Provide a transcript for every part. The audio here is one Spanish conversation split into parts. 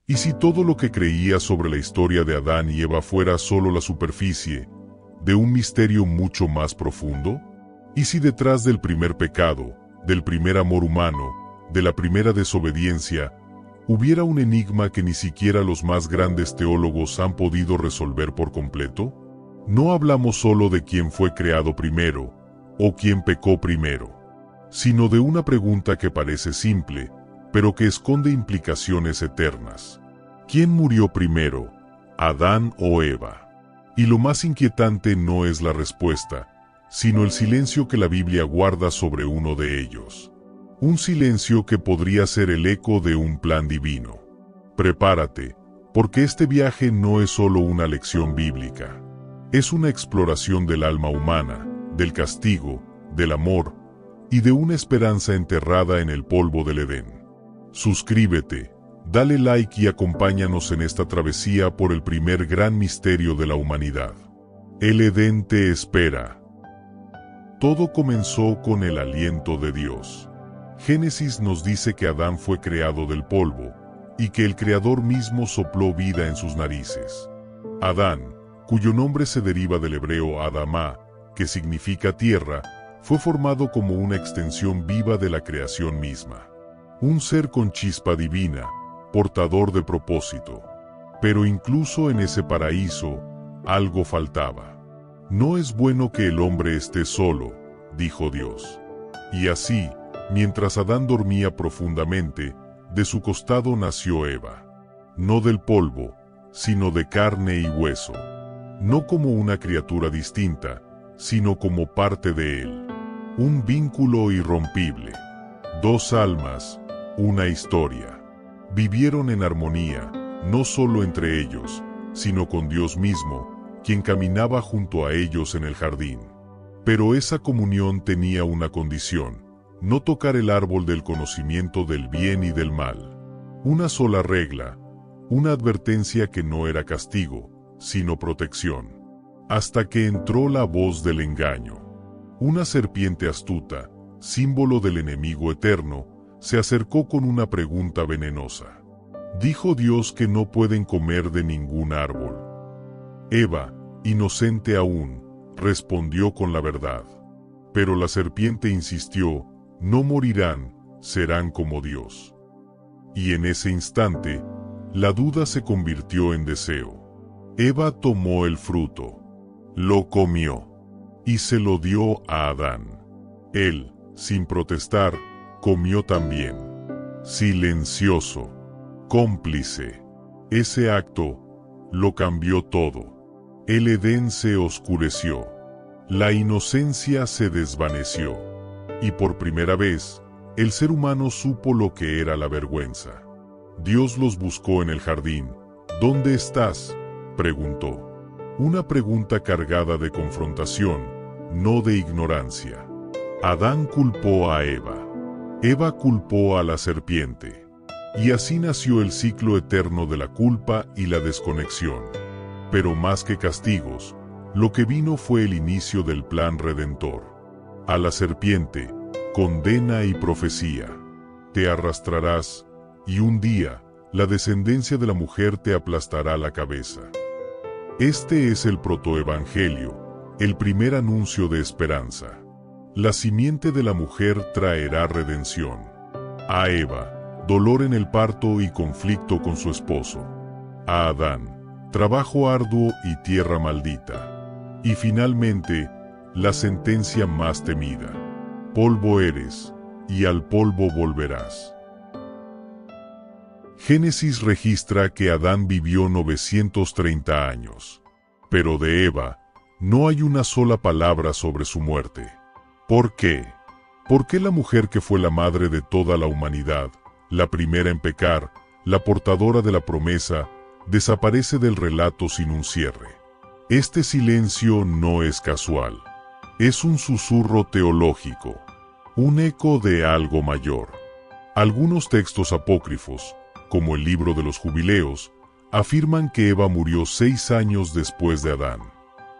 ¿Y si todo lo que creía sobre la historia de Adán y Eva fuera solo la superficie de un misterio mucho más profundo? ¿Y si detrás del primer pecado, del primer amor humano, de la primera desobediencia, hubiera un enigma que ni siquiera los más grandes teólogos han podido resolver por completo? No hablamos solo de quién fue creado primero, o quién pecó primero, sino de una pregunta que parece simple, pero que esconde implicaciones eternas. ¿Quién murió primero, Adán o Eva? Y lo más inquietante no es la respuesta, sino el silencio que la Biblia guarda sobre uno de ellos. Un silencio que podría ser el eco de un plan divino. Prepárate, porque este viaje no es solo una lección bíblica. Es una exploración del alma humana, del castigo, del amor y de una esperanza enterrada en el polvo del Edén. Suscríbete, dale like y acompáñanos en esta travesía por el primer gran misterio de la humanidad. El Edén te espera. Todo comenzó con el aliento de Dios. Génesis nos dice que Adán fue creado del polvo, y que el Creador mismo sopló vida en sus narices. Adán, cuyo nombre se deriva del hebreo Adamá, que significa tierra, fue formado como una extensión viva de la creación misma. Un ser con chispa divina, portador de propósito. Pero incluso en ese paraíso, algo faltaba. No es bueno que el hombre esté solo, dijo Dios. Y así, mientras Adán dormía profundamente, de su costado nació Eva. No del polvo, sino de carne y hueso. No como una criatura distinta, sino como parte de él. Un vínculo irrompible. Dos almas, una historia. Vivieron en armonía, no solo entre ellos, sino con Dios mismo, quien caminaba junto a ellos en el jardín. Pero esa comunión tenía una condición: no tocar el árbol del conocimiento del bien y del mal. Una sola regla, una advertencia que no era castigo, sino protección. Hasta que entró la voz del engaño. Una serpiente astuta, símbolo del enemigo eterno, se acercó con una pregunta venenosa. Dijo Dios que no pueden comer de ningún árbol. Eva, inocente aún, respondió con la verdad. Pero la serpiente insistió: no morirán, serán como Dios. Y en ese instante, la duda se convirtió en deseo. Eva tomó el fruto, lo comió, y se lo dio a Adán. Él, sin protestar, comió también. Silencioso, cómplice. Ese acto lo cambió todo. El Edén se oscureció. La inocencia se desvaneció. Y por primera vez, el ser humano supo lo que era la vergüenza. Dios los buscó en el jardín. ¿Dónde estás?, preguntó. Una pregunta cargada de confrontación, no de ignorancia. Adán culpó a Eva. Eva culpó a la serpiente. Y así nació el ciclo eterno de la culpa y la desconexión. Pero más que castigos, lo que vino fue el inicio del plan redentor. A la serpiente, condena y profecía. Te arrastrarás, y un día, la descendencia de la mujer te aplastará la cabeza. Este es el protoevangelio, el primer anuncio de esperanza. La simiente de la mujer traerá redención. A Eva, dolor en el parto y conflicto con su esposo. A Adán, trabajo arduo y tierra maldita. Y finalmente, la sentencia más temida. Polvo eres, y al polvo volverás. Génesis registra que Adán vivió 930 años. Pero de Eva, no hay una sola palabra sobre su muerte. ¿Por qué? ¿Por qué la mujer que fue la madre de toda la humanidad, la primera en pecar, la portadora de la promesa, desaparece del relato sin un cierre? Este silencio no es casual. Es un susurro teológico, un eco de algo mayor. Algunos textos apócrifos, como el libro de los Jubileos, afirman que Eva murió 6 años después de Adán.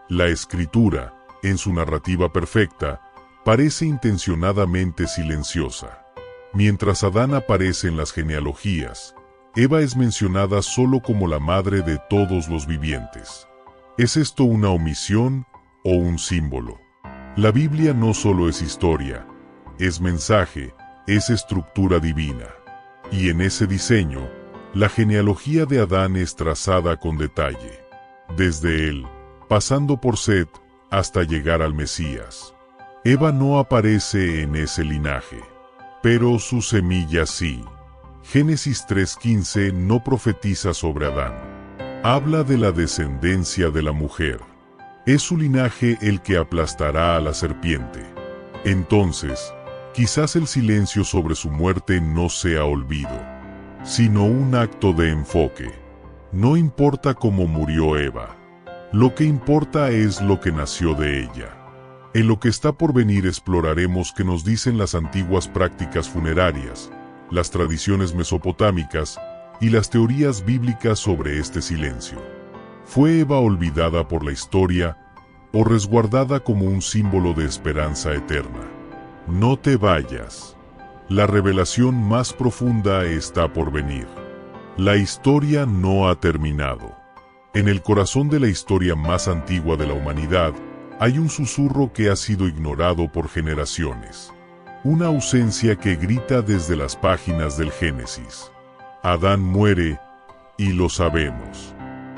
La Escritura, en su narrativa perfecta, parece intencionadamente silenciosa. Mientras Adán aparece en las genealogías, Eva es mencionada solo como la madre de todos los vivientes. ¿Es esto una omisión o un símbolo? La Biblia no solo es historia, es mensaje, es estructura divina. Y en ese diseño, la genealogía de Adán es trazada con detalle. Desde él, pasando por Set, hasta llegar al Mesías. Eva no aparece en ese linaje, pero su semilla sí. Génesis 3:15 no profetiza sobre Adán. Habla de la descendencia de la mujer. Es su linaje el que aplastará a la serpiente. Entonces, quizás el silencio sobre su muerte no sea olvido, sino un acto de enfoque. No importa cómo murió Eva. Lo que importa es lo que nació de ella. En lo que está por venir exploraremos qué nos dicen las antiguas prácticas funerarias, las tradiciones mesopotámicas y las teorías bíblicas sobre este silencio. ¿Fue Eva olvidada por la historia o resguardada como un símbolo de esperanza eterna? No te vayas. La revelación más profunda está por venir. La historia no ha terminado. En el corazón de la historia más antigua de la humanidad, hay un susurro que ha sido ignorado por generaciones. Una ausencia que grita desde las páginas del Génesis. Adán muere, y lo sabemos.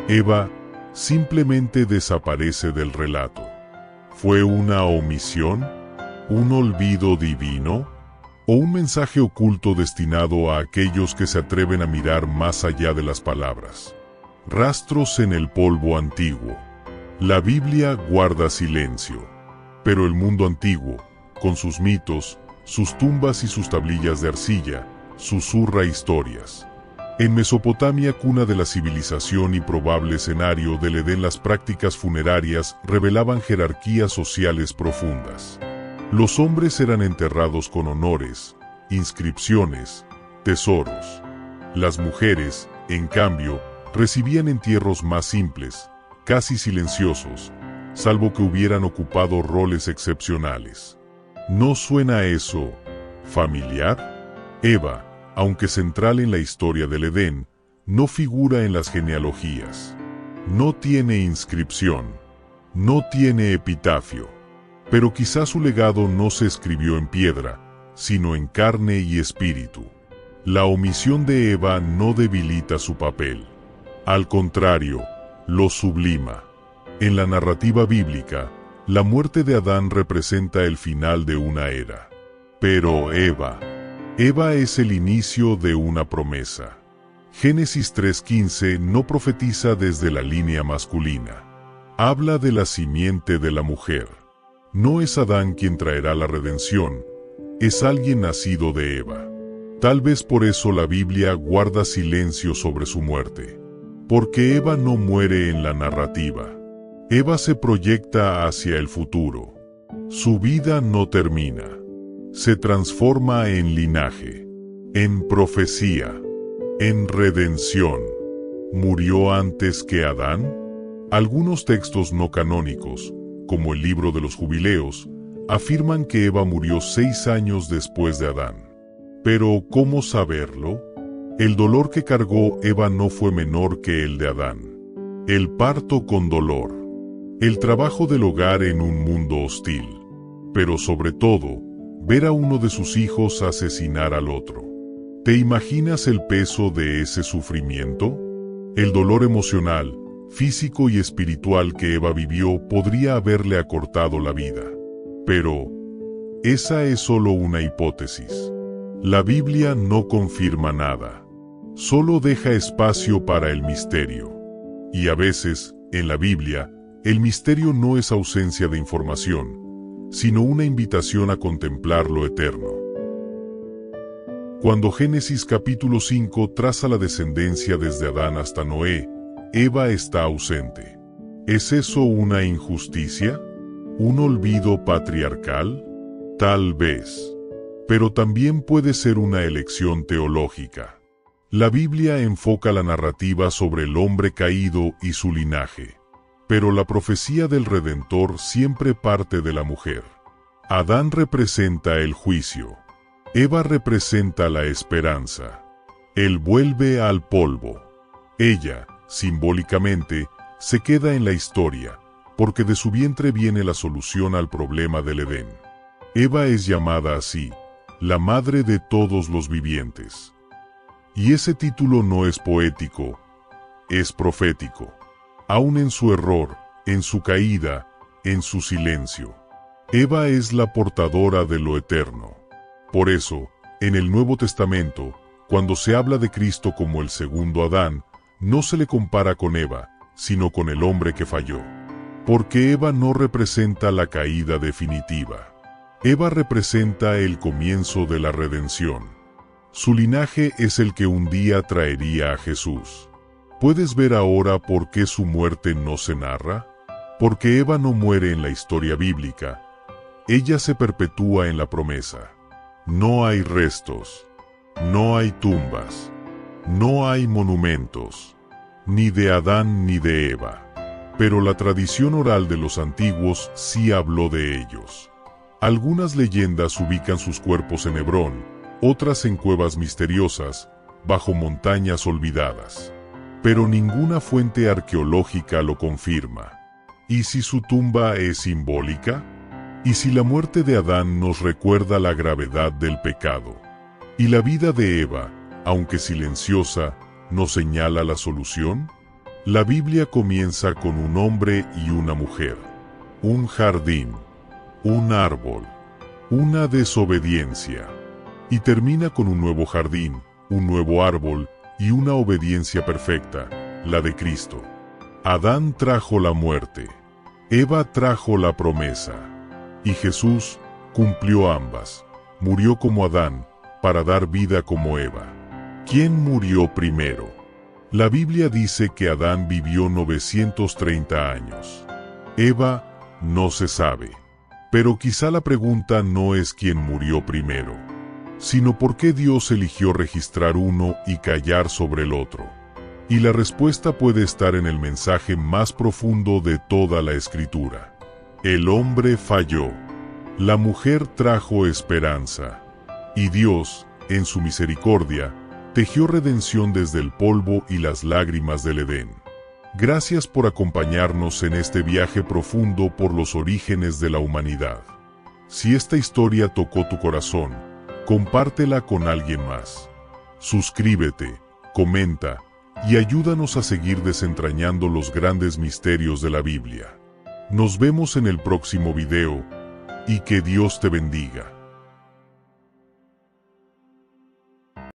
Eva simplemente desaparece del relato. ¿Fue una omisión? ¿Un olvido divino? ¿O un mensaje oculto destinado a aquellos que se atreven a mirar más allá de las palabras? Rastros en el polvo antiguo. La Biblia guarda silencio, pero el mundo antiguo, con sus mitos, sus tumbas y sus tablillas de arcilla, susurra historias. En Mesopotamia, cuna de la civilización y probable escenario del Edén, las prácticas funerarias revelaban jerarquías sociales profundas. Los hombres eran enterrados con honores, inscripciones, tesoros. Las mujeres, en cambio, recibían entierros más simples, casi silenciosos, salvo que hubieran ocupado roles excepcionales. ¿No suena eso familiar? Eva, aunque central en la historia del Edén, no figura en las genealogías. No tiene inscripción. No tiene epitafio. Pero quizás su legado no se escribió en piedra, sino en carne y espíritu. La omisión de Eva no debilita su papel. Al contrario, lo sublima. En la narrativa bíblica, la muerte de Adán representa el final de una era. Pero Eva es el inicio de una promesa. Génesis 3:15 no profetiza desde la línea masculina. Habla de la simiente de la mujer. No es Adán quien traerá la redención, es alguien nacido de Eva. Tal vez por eso la Biblia guarda silencio sobre su muerte. Porque Eva no muere en la narrativa. Eva se proyecta hacia el futuro. Su vida no termina. Se transforma en linaje, en profecía, en redención. ¿Murió antes que Adán? Algunos textos no canónicos, como el libro de los Jubileos, afirman que Eva murió 6 años después de Adán. Pero, ¿cómo saberlo? El dolor que cargó Eva no fue menor que el de Adán. El parto con dolor. El trabajo del hogar en un mundo hostil. Pero sobre todo, ver a uno de sus hijos asesinar al otro. ¿Te imaginas el peso de ese sufrimiento? El dolor emocional, físico y espiritual que Eva vivió podría haberle acortado la vida. Pero esa es solo una hipótesis. La Biblia no confirma nada. Solo deja espacio para el misterio. Y a veces, en la Biblia, el misterio no es ausencia de información, sino una invitación a contemplar lo eterno. Cuando Génesis capítulo 5 traza la descendencia desde Adán hasta Noé, Eva está ausente. ¿Es eso una injusticia? ¿Un olvido patriarcal? Tal vez. Pero también puede ser una elección teológica. La Biblia enfoca la narrativa sobre el hombre caído y su linaje. Pero la profecía del Redentor siempre parte de la mujer. Adán representa el juicio. Eva representa la esperanza. Él vuelve al polvo. Ella, simbólicamente, se queda en la historia, porque de su vientre viene la solución al problema del Edén. Eva es llamada así, la madre de todos los vivientes. Y ese título no es poético, es profético. Aún en su error, en su caída, en su silencio. Eva es la portadora de lo eterno. Por eso, en el Nuevo Testamento, cuando se habla de Cristo como el segundo Adán, no se le compara con Eva, sino con el hombre que falló. Porque Eva no representa la caída definitiva. Eva representa el comienzo de la redención. Su linaje es el que un día traería a Jesús. ¿Puedes ver ahora por qué su muerte no se narra? Porque Eva no muere en la historia bíblica. Ella se perpetúa en la promesa. No hay restos. No hay tumbas. No hay monumentos. Ni de Adán ni de Eva. Pero la tradición oral de los antiguos sí habló de ellos. Algunas leyendas ubican sus cuerpos en Hebrón, otras en cuevas misteriosas, bajo montañas olvidadas. Pero ninguna fuente arqueológica lo confirma. ¿Y si su tumba es simbólica? ¿Y si la muerte de Adán nos recuerda la gravedad del pecado? ¿Y la vida de Eva, aunque silenciosa, nos señala la solución? La Biblia comienza con un hombre y una mujer, un jardín, un árbol, una desobediencia, y termina con un nuevo jardín, un nuevo árbol y una obediencia perfecta, la de Cristo. Adán trajo la muerte, Eva trajo la promesa, y Jesús cumplió ambas. Murió como Adán, para dar vida como Eva. ¿Quién murió primero? La Biblia dice que Adán vivió 930 años. Eva, no se sabe. Pero quizá la pregunta no es quién murió primero, sino por qué Dios eligió registrar uno y callar sobre el otro. Y la respuesta puede estar en el mensaje más profundo de toda la Escritura. El hombre falló. La mujer trajo esperanza. Y Dios, en su misericordia, tejió redención desde el polvo y las lágrimas del Edén. Gracias por acompañarnos en este viaje profundo por los orígenes de la humanidad. Si esta historia tocó tu corazón, compártela con alguien más. Suscríbete, comenta y ayúdanos a seguir desentrañando los grandes misterios de la Biblia. Nos vemos en el próximo video y que Dios te bendiga.